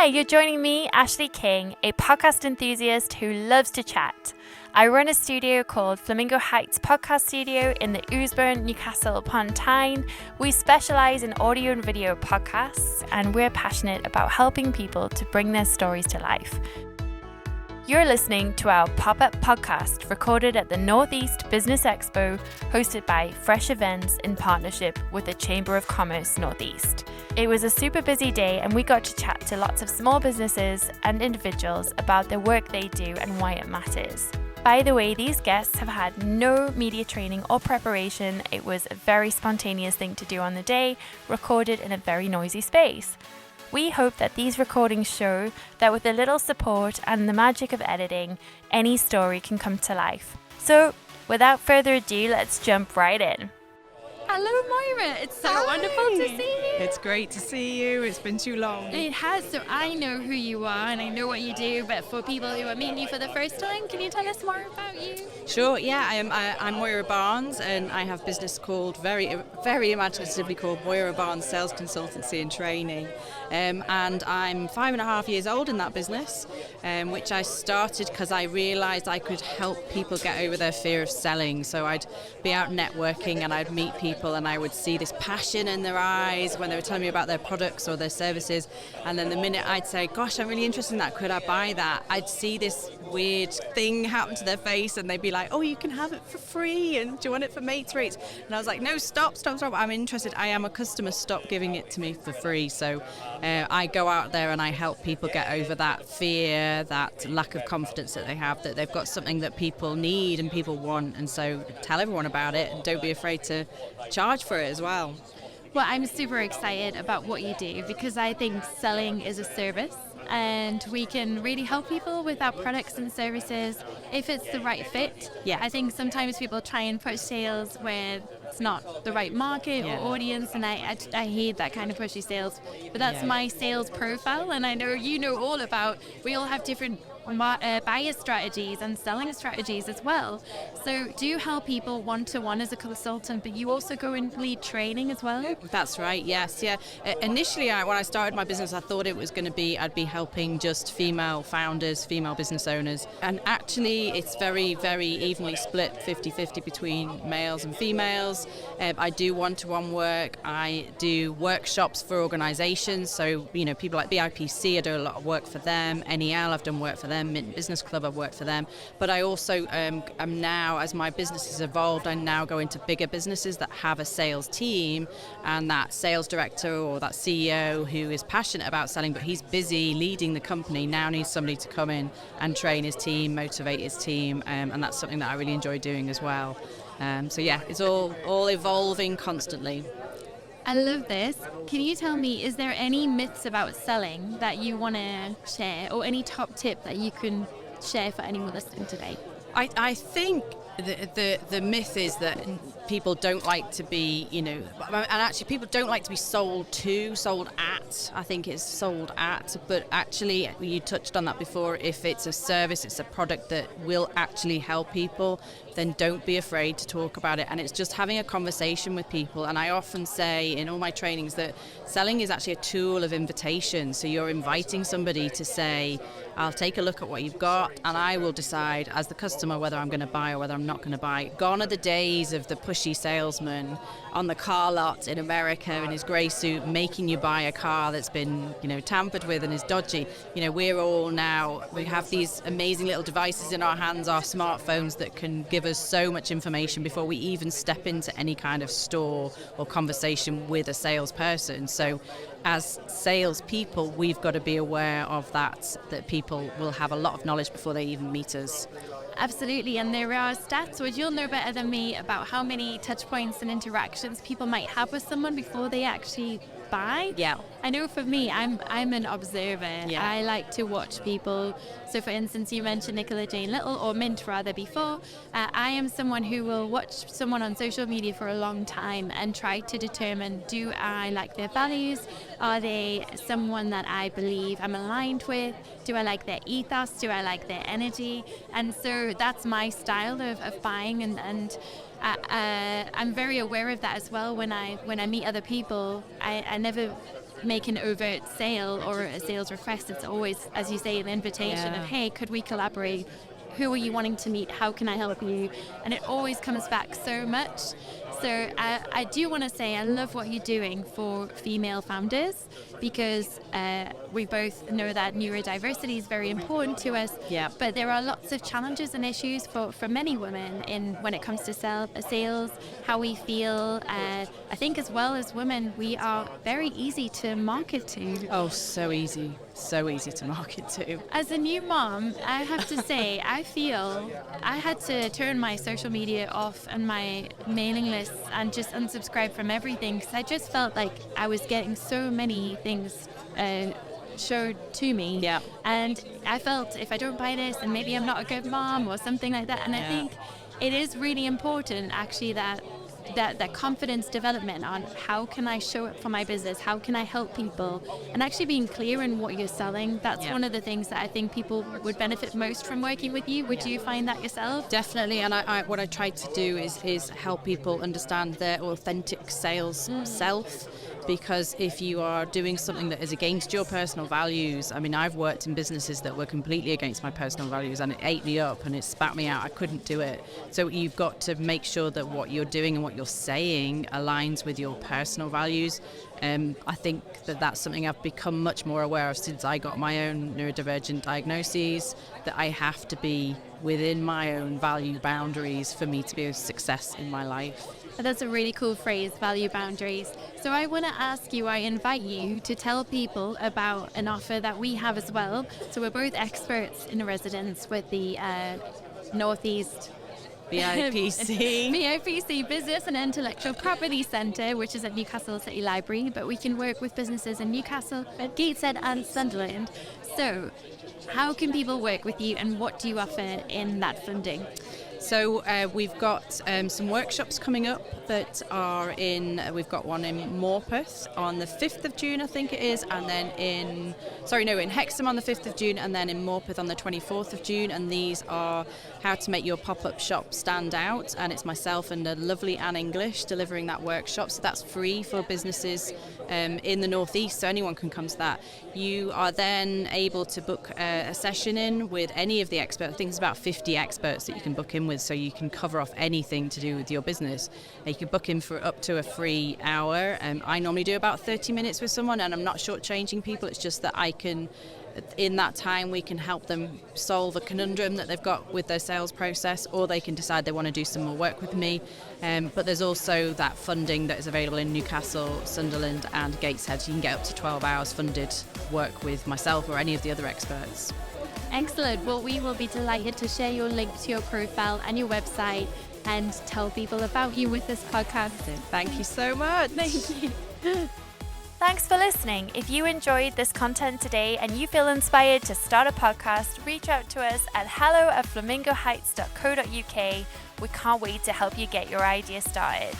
Hi, you're joining me, Ashley King, a podcast enthusiast who loves to chat. I run a studio called Flamingo Heights Podcast Studio in the Oosburn, Newcastle upon Tyne. We specialise in audio and video podcasts, and we're passionate about helping people to bring their stories to life. You're listening to our pop-up podcast recorded at the North East Business Expo, hosted by Fresh Events in partnership with the Chamber of Commerce Northeast. It was a super busy day and we got to chat to lots of small businesses and individuals about the work they do and why it matters. By the way, these guests have had no media training or preparation. It was a very spontaneous thing to do on the day, recorded in a very noisy space. We hope that these recordings show that with a little support and the magic of editing, any story can come to life. So, without further ado, let's jump right in. Hello, Moira. It's so wonderful to see you. It's great to see you. It's been too long. It has. So I know who you are and I know what you do, but for people who are meeting you for the first time, can you tell us more about you? Sure, yeah. I'm Moira Barnes, and I have a business called, very imaginatively called Moira Barnes Sales Consultancy and Training. And I'm 5.5 years old in that business, which I started because I realised I could help people get over their fear of selling. So I'd be out networking and I'd meet people and I would see this passion in their eyes when they were telling me about their products or their services. And then the minute I'd say, gosh, I'm really interested in that, could I buy that? I'd see this weird thing happen to their face and they'd be like, oh, you can have it for free, and do you want it for mates rates? And I was like, no, stop, I'm interested. I am a customer, stop giving it to me for free. So I go out there and I help people get over that fear, that lack of confidence that they have, that they've got something that people need and people want. And so tell everyone about it and don't be afraid to charge for it as well. Well, I'm super excited about what you do because I think selling is a service and we can really help people with our products and services if it's the right fit. Yeah. I think sometimes people try and push sales where it's not the right market or audience, and I hate that kind of pushy sales. But that's my sales profile, and I know you know all about, we all have different buyer strategies and selling strategies as well. So do you help people one-to-one as a consultant, but you also go and lead training as well? That's right, yes, yeah. Initially, when I started my business, I thought it was going to be, I'd be helping just female founders, female business owners. And actually, it's very, very evenly split, 50-50 between males and females. I do one-to-one work. I do workshops for organisations. So, people like BIPC, I do a lot of work for them. NEL, I've done work for them. Mint Business Club, I've worked for them. But I also am now, as my business has evolved, I now go into bigger businesses that have a sales team, and that sales director or that CEO who is passionate about selling, but he's busy leading the company, now needs somebody to come in and train his team, motivate his team, and that's something that I really enjoy doing as well. So yeah, it's all evolving constantly. I love this. Can you tell me, is there any myths about selling that you want to share, or any top tip that you can share for anyone listening today? I think the myth is that people don't like to be, and actually people don't like to be sold at. I think it's sold at, but actually you touched on that before. If it's a service, it's a product that will actually help people, then don't be afraid to talk about it. And it's just having a conversation with people. And I often say in all my trainings that selling is actually a tool of invitation. So you're inviting somebody to say, I'll take a look at what you've got and I will decide as the customer whether I'm going to buy or whether I'm not going to buy. Gone are the days of the pushy salesman on the car lot in America in his grey suit making you buy a car that's been, tampered with and is dodgy. We're all now, we have these amazing little devices in our hands, our smartphones, that can give us so much information before we even step into any kind of store or conversation with a salesperson. So as salespeople, we've got to be aware of that people will have a lot of knowledge before they even meet us. Absolutely, and there are stats, which you'll know better than me, about how many touch points and interactions people might have with someone before they actually buy. Yeah. I know for me, I'm an observer. Yeah. I like to watch people. So for instance, you mentioned Nicola Jane Little, or Mint rather, before. I am someone who will watch someone on social media for a long time and try to determine, do I like their values? Are they someone that I believe I'm aligned with? Do I like their ethos? Do I like their energy? And so that's my style of buying, and I'm very aware of that as well. When I meet other people, I never make an overt sale or a sales request. It's always, as you say, an invitation of, hey, could we collaborate? Who are you wanting to meet? How can I help you? And it always comes back so much. So I do want to say I love what you're doing for female founders, because we both know that neurodiversity is very important to us. Yeah. But there are lots of challenges and issues for many women when it comes to sales, how we feel. I think as well as women, we are very easy to market to. Oh, so easy. So easy to market to. As a new mom, I have to say, I feel I had to turn my social media off and my mailing lists and just unsubscribe from everything, because I just felt like I was getting so many things showed to me. Yeah. And I felt if I don't buy this, then maybe I'm not a good mom or something like that. And I think it is really important, actually, that confidence development on how can I show up for my business, how can I help people, and actually being clear in what you're selling. That's one of the things that I think people would benefit most from working with you. Would you find that yourself? Definitely, and I what I try to do is help people understand their authentic sales self. Because if you are doing something that is against your personal values, I mean, I've worked in businesses that were completely against my personal values, and it ate me up and it spat me out. I couldn't do it. So you've got to make sure that what you're doing and what you're saying aligns with your personal values. I think that's something I've become much more aware of since I got my own neurodivergent diagnoses, that I have to be within my own value boundaries for me to be a success in my life. That's a really cool phrase, value boundaries. So I want to ask you, I invite you to tell people about an offer that we have as well. So we're both experts in residence with the North East BIPC Business and Intellectual Property Centre, which is at Newcastle City Library, but we can work with businesses in Newcastle, Gateshead and Sunderland. So how can people work with you, and what do you offer in that funding? So we've got some workshops coming up that are we've got one in Morpeth on the 5th of June, I think it is, and then in Hexham on the 5th of June, and then in Morpeth on the 24th of June, and these are how to make your pop-up shop stand out, and it's myself and a lovely Anne English delivering that workshop, so that's free for businesses in the North East, so anyone can come to that. You are then able to book a session in with any of the experts. I think it's about 50 experts that you can book in with, so you can cover off anything to do with your business. You can book in for up to a free hour. I normally do about 30 minutes with someone, and I'm not shortchanging people. It's just that I can, in that time, we can help them solve a conundrum that they've got with their sales process, or they can decide they want to do some more work with me. But there's also that funding that is available in Newcastle, Sunderland and Gateshead. You can get up to 12 hours funded work with myself or any of the other experts. Excellent. Well, we will be delighted to share your link to your profile and your website and tell people about you with this podcast. Thank you so much. Thank you. Thanks for listening. If you enjoyed this content today and you feel inspired to start a podcast, reach out to us at hello@flamingoheights.co.uk. We can't wait to help you get your idea started.